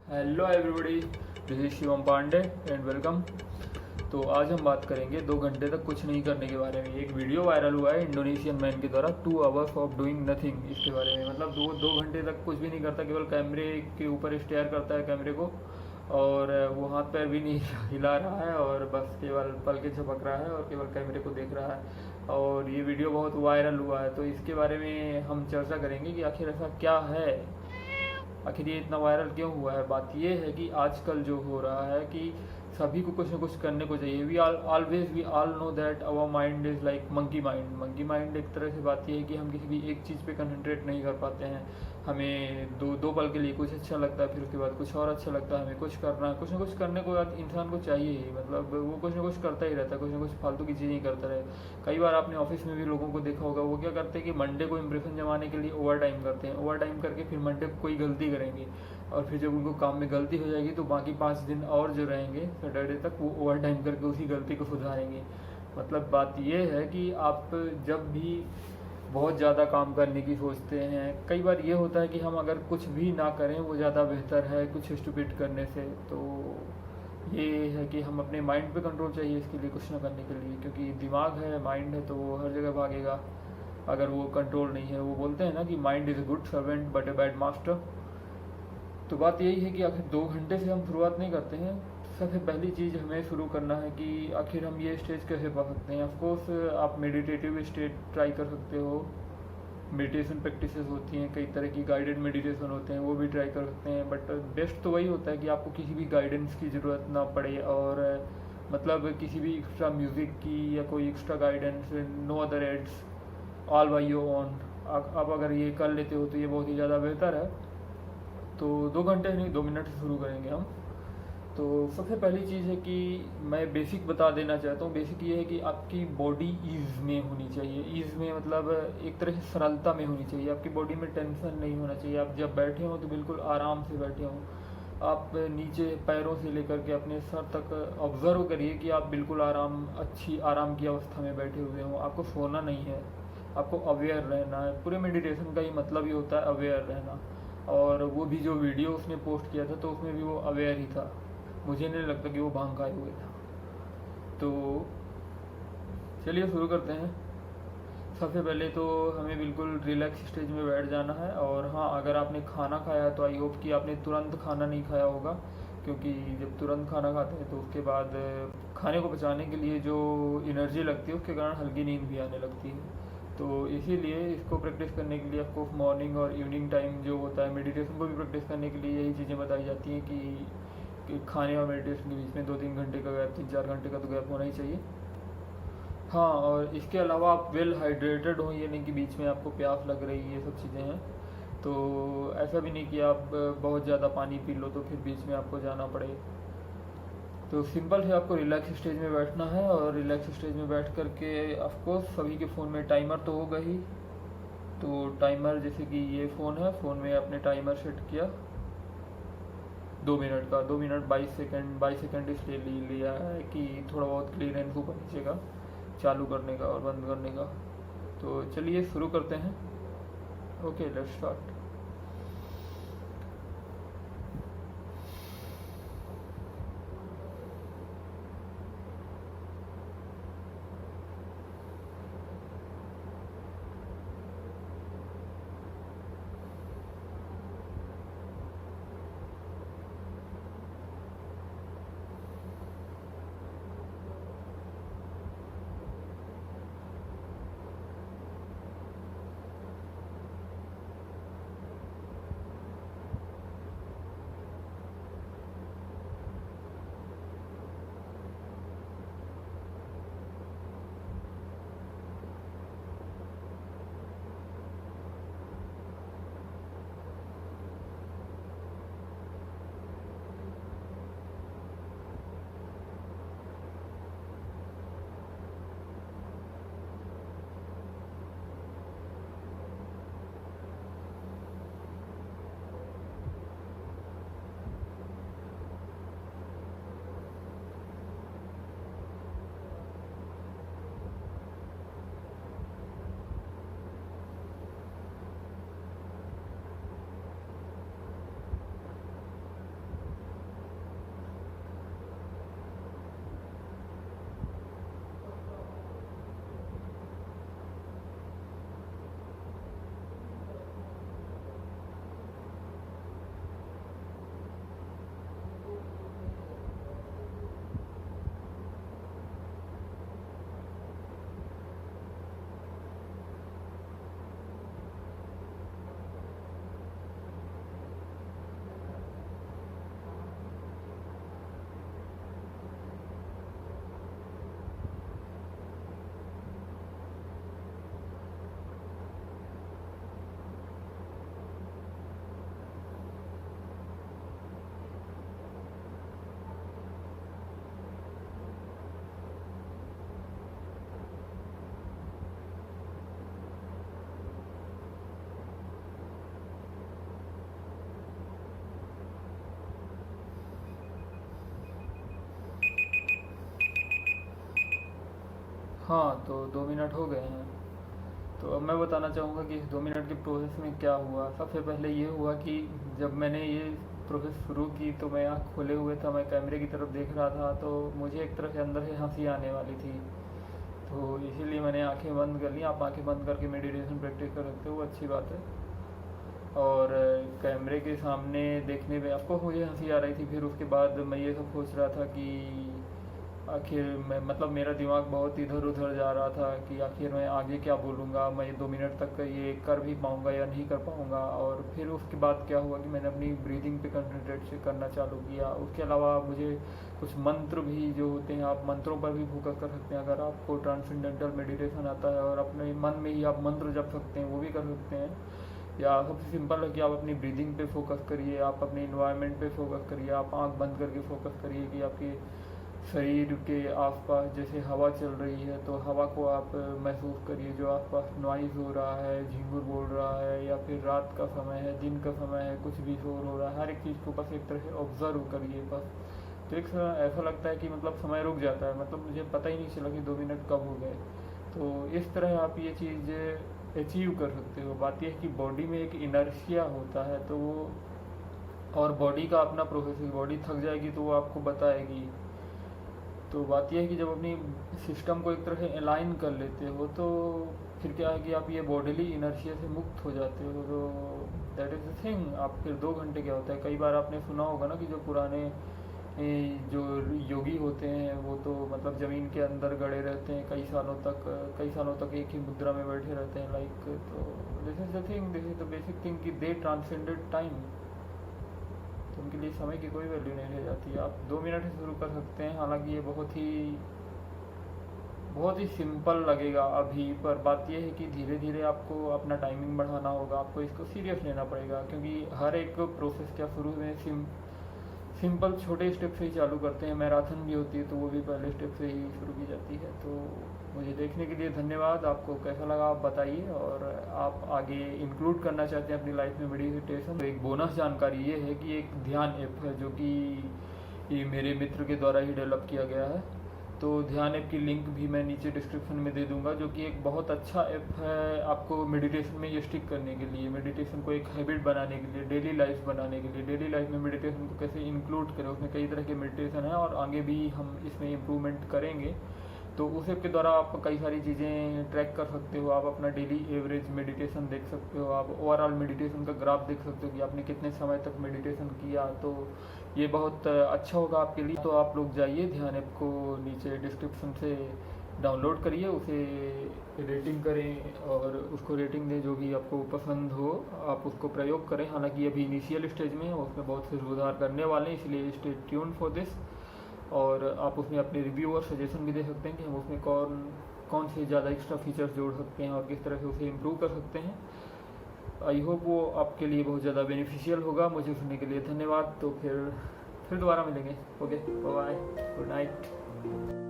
Hello everybody, this is Shivam Pandey and welcome. तो आज हम बात करेंगे 2 घंटे तक कुछ नहीं करने के बारे में। एक वीडियो वायरल हुआ है इंडोनेशियन मैन के द्वारा 2 आवर्स ऑफ डूइंग नथिंग। इसके बारे में मतलब दो दो घंटे तक कुछ भी नहीं करता, केवल कैमरे के ऊपर स्टेयर करता है कैमरे को, और वो हाथ पैर भी नहीं हिला रहा है और बस केवल पलके झपक रहा है और केवल कैमरे को देख रहा है। और ये वीडियो बहुत वायरल हुआ है, तो इसके बारे में हम चर्चा करेंगे कि आखिर ऐसा क्या है, आखिर ये इतना वायरल क्यों हुआ है। बात ये है कि आजकल जो हो रहा है कि सभी को कुछ ना कुछ करने को चाहिए। We all know that our mind is like monkey mind. एक तरह से बात ये है कि हम किसी भी एक चीज़ पे कंसंट्रेट नहीं कर पाते हैं। हमें दो दो पल के लिए कुछ अच्छा लगता है, फिर उसके बाद कुछ और अच्छा लगता है। हमें कुछ करना है, कुछ ना कुछ करने को इंसान को चाहिए ही, मतलब वो कुछ ना कुछ करता ही रहता है, कुछ ना कुछ फालतू की चीज़ ही करता रहे। कई बार आपने ऑफिस में भी लोगों को देखा होगा, वो क्या करते हैं कि मंडे को इम्प्रेशन जमाने के लिए ओवर टाइम करते हैं। ओवर टाइम करके फिर मंडे को कोई गलती करेंगे, और फिर जब उनको काम में गलती हो जाएगी तो बाकी 5 दिन और जो रहेंगे सैटरडे तक, वो ओवर टाइम करके उसी गलती को सुधारेंगे। मतलब बात ये है कि आप जब भी बहुत ज़्यादा काम करने की सोचते हैं, कई बार ये होता है कि हम अगर कुछ भी ना करें वो ज़्यादा बेहतर है कुछ स्टूपिड करने से। तो ये है कि हम अपने माइंड पे कंट्रोल चाहिए इसके लिए, कुछ ना करने के लिए, क्योंकि दिमाग है, माइंड है, तो वो हर जगह भागेगा अगर वो कंट्रोल नहीं है। वो बोलते हैं ना कि mind is a good servant but a bad master. तो बात यही है कि आखिर 2 घंटे से हम शुरुआत नहीं करते हैं। सबसे पहली चीज़ हमें शुरू करना है कि आखिर हम ये स्टेज कैसे पा सकते हैं। ऑफकोर्स आप मेडिटेटिव स्टेट ट्राई कर सकते हो, मेडिटेशन प्रैक्टिसेस होती हैं, कई तरह की गाइडेड मेडिटेशन होते हैं, वो भी ट्राई कर सकते हैं। बट बेस्ट तो वही होता है कि आपको किसी भी गाइडेंस की ज़रूरत ना पड़े, और मतलब किसी भी एक्स्ट्रा म्यूज़िक की या कोई extra guidance, no other aids, all by your own. आप अगर ये कर लेते हो तो ये बहुत ही ज़्यादा बेहतर है। तो 2 घंटे नहीं, 2 मिनट से शुरू करेंगे हम। तो सबसे पहली चीज़ है कि मैं बेसिक बता देना चाहता हूँ। बेसिक ये है कि आपकी बॉडी ईज़ में होनी चाहिए। ईज़ में मतलब एक तरह से सरलता में होनी चाहिए। आपकी बॉडी में टेंशन नहीं होना चाहिए। आप जब बैठे हों तो बिल्कुल आराम से बैठे हों। आप नीचे पैरों से लेकर के अपने सर तक ऑब्ज़र्व करिए कि आप बिल्कुल अच्छी आराम की अवस्था में बैठे हुए हों। आपको सोना नहीं है, आपको अवेयर रहना है। पूरे मेडिटेशन का ही मतलब ही होता है अवेयर रहना। और वो भी जो वीडियो उसने पोस्ट किया था तो उसमें भी वो अवेयर ही था। मुझे नहीं लगता कि वो भांग खाए हुए था। तो चलिए शुरू करते हैं। सबसे पहले तो हमें बिल्कुल रिलैक्स स्टेज में बैठ जाना है। और हाँ, अगर आपने खाना खाया है तो आई होप कि आपने तुरंत खाना नहीं खाया होगा, क्योंकि जब तुरंत खाना खाते हैं तो उसके बाद खाने को पचाने के लिए जो एनर्जी लगती है उसके कारण हल्की नींद भी आने लगती है। तो इसीलिए इसको प्रैक्टिस करने के लिए आपको मॉर्निंग और इवनिंग टाइम जो होता है, मेडिटेशन को भी प्रैक्टिस करने के लिए यही चीज़ें बताई जाती हैं कि खाने और मेडिटेशन के बीच में 2-3 घंटे का गैप, 3-4 घंटे का तो गैप होना ही चाहिए। हाँ, और इसके अलावा आप वेल हाइड्रेटेड हो, ये नहीं कि बीच में आपको प्यास लग रही है, ये सब चीज़ें हैं। तो ऐसा भी नहीं कि आप बहुत ज़्यादा पानी पी लो तो फिर बीच में आपको जाना पड़े। तो सिंपल है, आपको रिलैक्स स्टेज में बैठना है। और रिलैक्स स्टेज में बैठ करके ऑफकोर्स सभी के फ़ोन में टाइमर तो होगा ही। तो टाइमर, जैसे कि ये फ़ोन है, फ़ोन में आपने टाइमर सेट किया 2 मिनट का। 2 मिनट 22 सेकेंड, 22 सेकेंड इसलिए लिया है कि थोड़ा बहुत क्लियरेंस ऊपर नीचे का चालू करने का और बंद करने का। तो चलिए शुरू करते हैं। Okay, let's start. हाँ, तो 2 मिनट हो गए हैं। तो अब मैं बताना चाहूँगा कि इस 2 मिनट के प्रोसेस में क्या हुआ। सबसे पहले ये हुआ कि जब मैंने ये प्रोसेस शुरू की तो मैं आँख खोले हुए था, मैं कैमरे की तरफ देख रहा था, तो मुझे एक तरह से अंदर से हंसी आने वाली थी। तो इसीलिए मैंने आंखें बंद कर ली। आप आंखें बंद करके मेडिटेशन प्रैक्टिस कर सकते हो, वो अच्छी बात है। और कैमरे के सामने देखने में आपको मुझे हंसी आ रही थी। फिर उसके बाद मैं ये सब सोच रहा था कि आखिर मैं मतलब मेरा दिमाग बहुत इधर उधर जा रहा था कि आखिर मैं आगे क्या बोलूँगा, मैं 2 मिनट तक ये कर भी पाऊँगा या नहीं कर पाऊँगा। और फिर उसके बाद क्या हुआ कि मैंने अपनी ब्रीदिंग पे कंसंट्रेट से करना चालू किया। उसके अलावा मुझे कुछ मंत्र भी जो होते हैं, आप मंत्रों पर भी फोकस कर सकते हैं। अगर आपको ट्रांसेंडेंटल मेडिटेशन आता है और अपने मन में ही आप मंत्र जप सकते हैं, वो भी कर सकते हैं। या सबसे सिंपल है कि आप अपनी ब्रीदिंग पे फोकस करिए, आप अपने इन्वायरमेंट पे फोकस करिए, आप आंख बंद करके फोकस करिए कि आपके शरीर के आसपास जैसे हवा चल रही है तो हवा को आप महसूस करिए। जो आसपास नॉइज़ हो रहा है, झिंगुर बोल रहा है, या फिर रात का समय है, दिन का समय है, कुछ भी शोर हो रहा है, हर एक चीज़ को बस एक तरह से ऑब्जर्व करिए बस। तो एक ऐसा लगता है कि मतलब समय रुक जाता है, मतलब मुझे पता ही नहीं चला कि 2 मिनट कब हो गए। तो इस तरह आप ये चीज़ अचीव कर सकते हो। बात यह है कि बॉडी में एक इनर्शिया होता है, तो वो और बॉडी का अपना प्रोसेस है। बॉडी थक जाएगी तो वो आपको बताएगी। तो बात यह है कि जब अपनी सिस्टम को एक तरह से अलाइन कर लेते हो तो फिर क्या है कि आप ये बॉडीली इनर्शिया से मुक्त हो जाते हो। तो दैट इज़ द थिंग। आप फिर 2 घंटे क्या होता है, कई बार आपने सुना होगा ना कि जो पुराने जो योगी होते हैं वो तो मतलब ज़मीन के अंदर गड़े रहते हैं कई सालों तक एक ही मुद्रा में बैठे रहते हैं लाइक। तो this is the thing, this is the basic thing कि दे ट्रांसेंडेड टाइम। तो उनके लिए समय की कोई वैल्यू नहीं रह जाती। आप 2 मिनट से शुरू कर सकते हैं। हालांकि ये बहुत ही सिंपल लगेगा अभी, पर बात यह है कि धीरे धीरे आपको अपना टाइमिंग बढ़ाना होगा, आपको इसको सीरियस लेना पड़ेगा। क्योंकि हर एक प्रोसेस क्या शुरू में सिंपल छोटे स्टेप से ही चालू करते हैं। मैराथन भी होती है तो वो भी पहले स्टेप से ही शुरू की जाती है। तो मुझे देखने के लिए धन्यवाद। आपको कैसा लगा आप बताइए, और आप आगे इंक्लूड करना चाहते हैं अपनी लाइफ में मेडिटेशन। तो एक बोनस जानकारी ये है कि एक ध्यान ऐप है जो कि ये मेरे मित्र के द्वारा ही डेवलप किया गया है। तो ध्यान ऐप की लिंक भी मैं नीचे डिस्क्रिप्शन में दे दूंगा, जो कि एक बहुत अच्छा ऐप है आपको मेडिटेशन में ये स्टिक करने के लिए, मेडिटेशन को एक हैबिट बनाने के लिए, डेली लाइफ बनाने के लिए। डेली लाइफ में मेडिटेशन को कैसे इंक्लूड करें, उसमें कई तरह के मेडिटेशन है और आगे भी हम इसमें इम्प्रूवमेंट करेंगे। तो उस ऐप के द्वारा आप कई सारी चीज़ें ट्रैक कर सकते हो। आप अपना डेली एवरेज मेडिटेशन देख सकते हो, आप ओवरऑल मेडिटेशन का ग्राफ देख सकते हो कि आपने कितने समय तक मेडिटेशन किया। तो ये बहुत अच्छा होगा आपके लिए। तो आप लोग जाइए ध्यान ऐप को नीचे डिस्क्रिप्शन से डाउनलोड करिए, उसे रेटिंग करें और उसको रेटिंग दें। जो भी आपको पसंद हो आप उसको प्रयोग करें। हालांकि अभी इनिशियल स्टेज में है, उसमें बहुत से सुधार करने वाले हैं, इसलिए स्टे ट्यून फॉर दिस। और आप उसमें अपने रिव्यू और सजेशन भी दे सकते हैं कि हम उसमें कौन से ज़्यादा एक्स्ट्रा फीचर्स जोड़ सकते हैं और किस तरह से उसे इम्प्रूव कर सकते हैं। आई होप वो आपके लिए बहुत ज़्यादा बेनिफिशियल होगा। मुझे सुनने के लिए धन्यवाद। तो फिर दोबारा मिलेंगे। Okay, bye, good night.